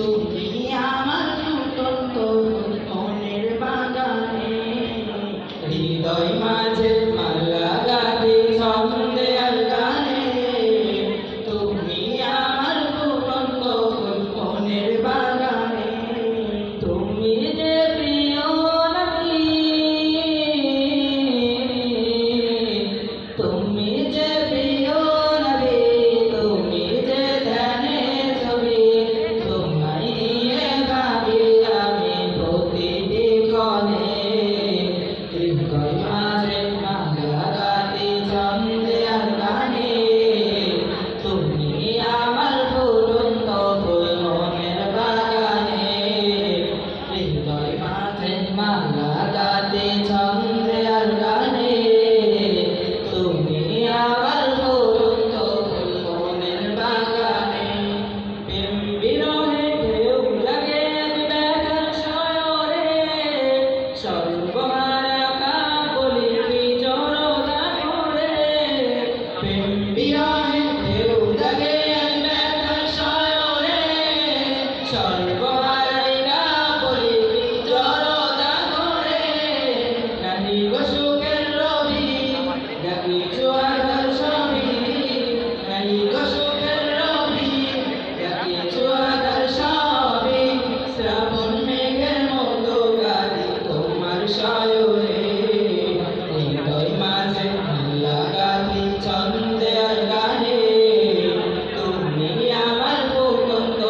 তুমি আমার ফুটন্ত মনের বাগানে হৃদয় মাঝে মালা গাঁথি ছন্দে আর গানে তুমি আমার ফুটন্ত মনের বাগানে তুমি যে প্রিয় নবী তুমি যে প্রিয় নবী তুমি যে ধ্যানে ছবি তোমায় নিয়ে ভাবি আমি প্রতিদিনে হৃদয় মাঝে মালা গাঁথি ছন্দে আর গানে তুমি আমার ফুটন্ত মনের বাগানে হৃদয় মাঝে মালা গাঁথি ছন্দে আর গানে তুমি আমার ফুটন্ত মনের বাগানে প্রেম বিরহে ঢেউ লাগে ব্যথার শয়রে সর্বহারা কাবলি জড়তা করে প্রেম বিরহে ঢেউ লাগে ব্যথার শয়রে সর্বহারাই কাবলি জড়তা করে নাহি গো সুখের রবি ডাকি জোয়ার সবই নাহি গো সুখের রবি ডাকি জোয়ার সবই শ্রাবণ মেঘের মতো গালি তোমার শয়রে হৃদয় মাঝে মালা গাঁথি ছন্দে আর গানে তুমি আমার ফুটন্ত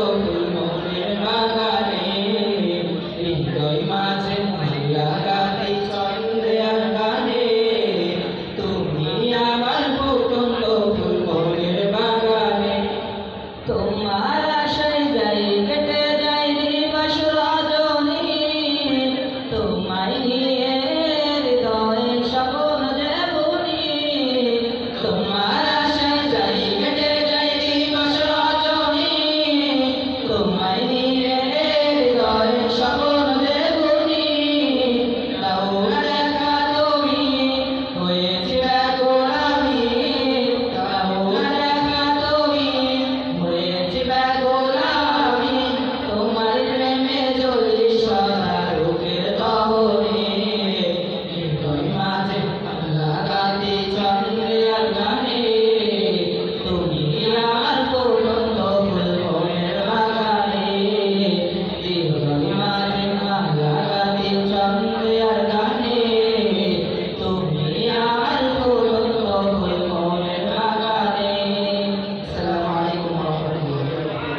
মনের বাগানে হৃদয় মাঝে মালা গাঁথি ছন্দে আর গানে তুমি আমার ফুটন্ত মনের বাগানে তোমার